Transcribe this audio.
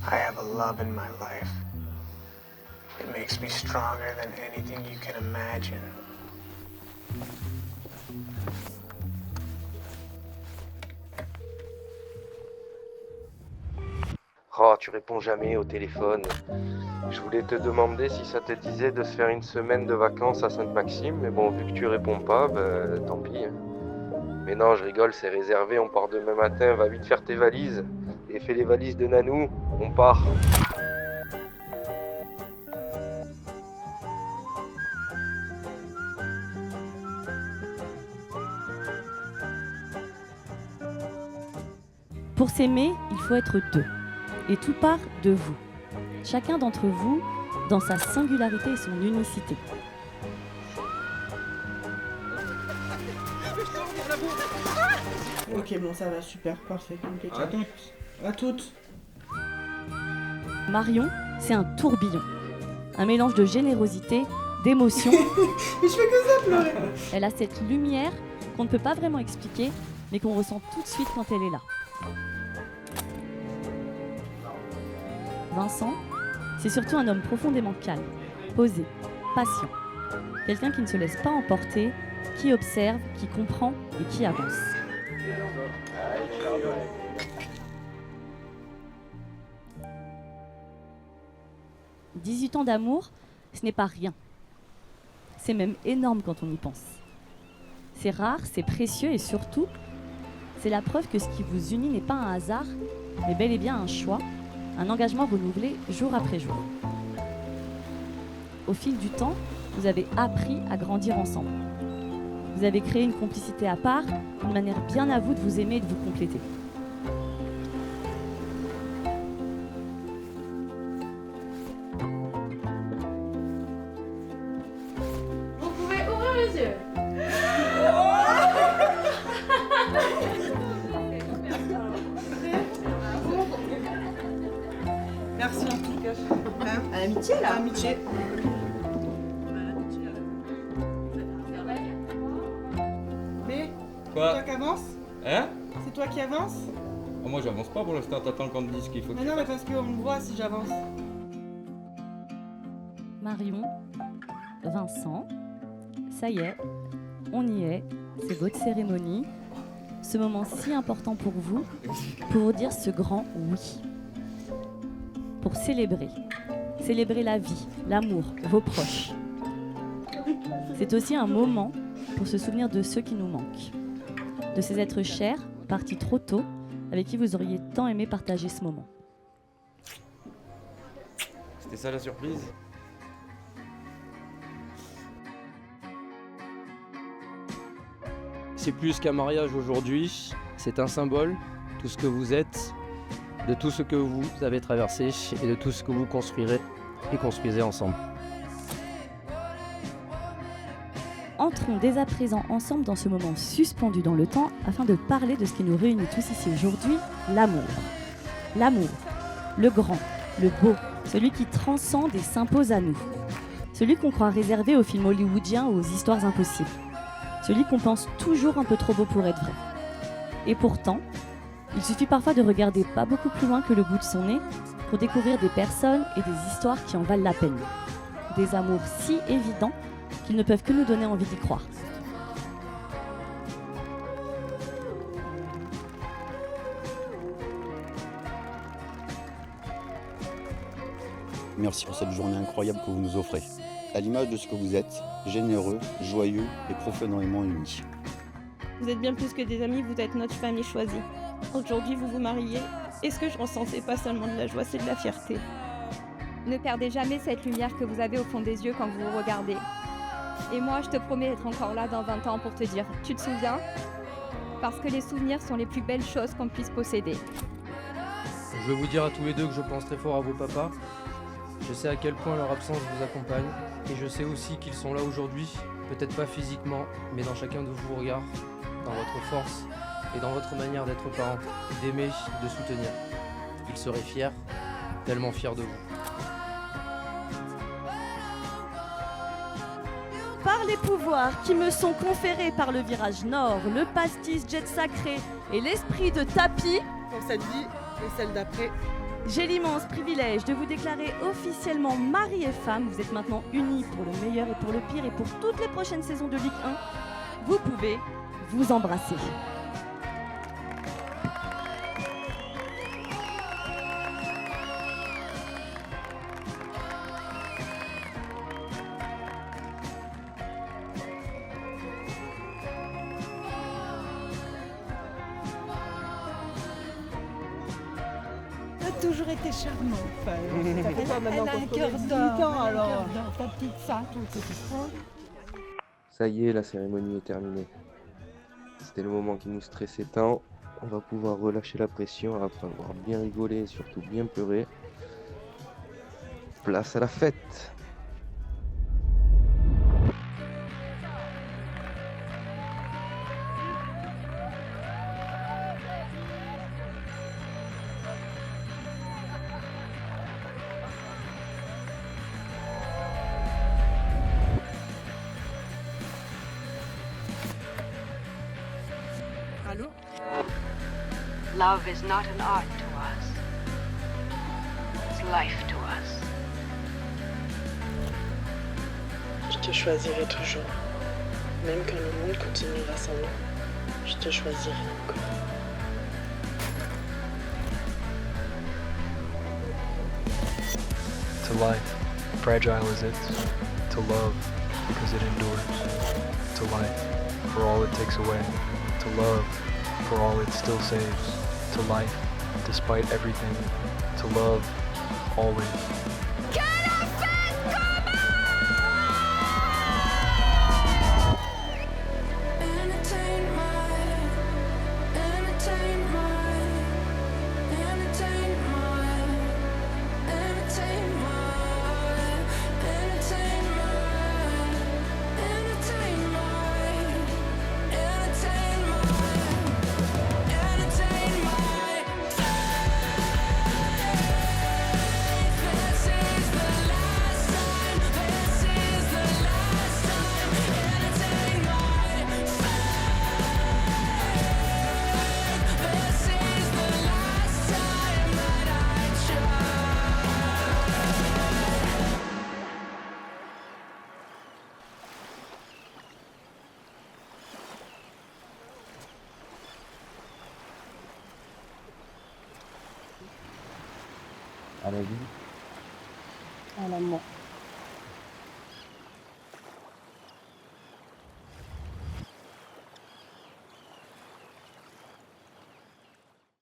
I have a love in my life. It makes me stronger than anything you can imagine. Oh, tu réponds jamais au téléphone. Je voulais te demander si ça te disait de se faire une semaine de vacances à Sainte-Maxime, mais bon, vu que tu réponds pas, tant pis. Mais non, je rigole, c'est réservé, on part demain matin, va vite faire tes valises. Et fais les valises de Nanou, on part. Pour s'aimer, il faut être deux. Et tout part de vous. Chacun d'entre vous dans sa singularité et son unicité. Ok, bon, ça va, super, parfait. Okay, à toutes. Marion, c'est un tourbillon. Un mélange de générosité, d'émotion. Mais je fais que ça, pleurer. Elle a cette lumière qu'on ne peut pas vraiment expliquer, mais qu'on ressent tout de suite quand elle est là. Vincent, c'est surtout un homme profondément calme, posé, patient. Quelqu'un qui ne se laisse pas emporter, qui observe, qui comprend et qui avance. « 18 ans d'amour, ce n'est pas rien. C'est même énorme quand on y pense. C'est rare, c'est précieux et surtout, c'est la preuve que ce qui vous unit n'est pas un hasard, mais bel et bien un choix, un engagement renouvelé jour après jour. Au fil du temps, vous avez appris à grandir ensemble. Vous avez créé une complicité à part, une manière bien à vous de vous aimer et de vous compléter. Vous pouvez ouvrir les yeux. Merci en tout cas. À l'amitié, là. À l'amitié. Mais, Quoi? c'est toi qui avance? Hein? C'est toi qui avance? Oh, moi j'avance pas pour l'instant, t'attends qu'on te dise ce qu'il faut que Mais tu non, mais fasses. parce qu'on me voit si j'avance. Marion, Vincent, ça y est, on y est, c'est votre cérémonie, ce moment si important pour vous dire ce grand oui. Pour célébrer la vie, l'amour, vos proches. C'est aussi un moment pour se souvenir de ceux qui nous manquent, de ces êtres chers, partis trop tôt, avec qui vous auriez tant aimé partager ce moment. C'était ça la surprise? C'est plus qu'un mariage aujourd'hui, c'est un symbole, tout ce que vous êtes, de tout ce que vous avez traversé et de tout ce que vous construirez et construisez ensemble. Entrons dès à présent ensemble dans ce moment suspendu dans le temps afin de parler de ce qui nous réunit tous ici aujourd'hui, l'amour. L'amour, le grand, le beau, celui qui transcende et s'impose à nous. Celui qu'on croit réservé aux films hollywoodiens ou aux histoires impossibles. Celui qu'on pense toujours un peu trop beau pour être vrai. Et pourtant, il suffit parfois de regarder pas beaucoup plus loin que le bout de son nez pour découvrir des personnes et des histoires qui en valent la peine. Des amours si évidents qu'ils ne peuvent que nous donner envie d'y croire. Merci pour cette journée incroyable que vous nous offrez. À l'image de ce que vous êtes, généreux, joyeux et profondément unis. Vous êtes bien plus que des amis, vous êtes notre famille choisie. Aujourd'hui, vous vous mariez, et ce que je ressens, c'est pas seulement de la joie, c'est de la fierté. Ne perdez jamais cette lumière que vous avez au fond des yeux quand vous vous regardez. Et moi, je te promets d'être encore là dans 20 ans pour te dire « Tu te souviens ?» Parce que les souvenirs sont les plus belles choses qu'on puisse posséder. Je veux vous dire à tous les deux que je pense très fort à vos papas. Je sais à quel point leur absence vous accompagne. Et je sais aussi qu'ils sont là aujourd'hui, peut-être pas physiquement, mais dans chacun de vos regards, dans votre force et dans votre manière d'être parents, d'aimer, de soutenir. Ils seraient fiers, tellement fiers de vous. Par les pouvoirs qui me sont conférés par le virage nord, le pastis jet sacré et l'esprit de tapis, Pour cette vie et celle d'après, J'ai l'immense privilège de vous déclarer officiellement mari et femme. Vous êtes maintenant unis pour le meilleur et pour le pire et pour toutes les prochaines saisons de Ligue 1. Vous pouvez vous embrasser. Toujours été charmante. Enfin, ça fait quoi maintenant qu'on se connaît 18 ans alors. Ta petite ça, ton petit frère. Ça y est, la cérémonie est terminée. C'était le moment qui nous stressait tant. On va pouvoir relâcher la pression après avoir bien rigolé et surtout bien pleuré. Place à la fête! Allô? Love is not an art to us. It's life to us. Je te choisirai toujours. Même quand le monde continuera sans nous, je te choisirai encore. To life, fragile as it, to love, because it endures. To life, for all it takes away. To love, for all it still saves. To life, despite everything. To love, always. À la vie. À l'amour.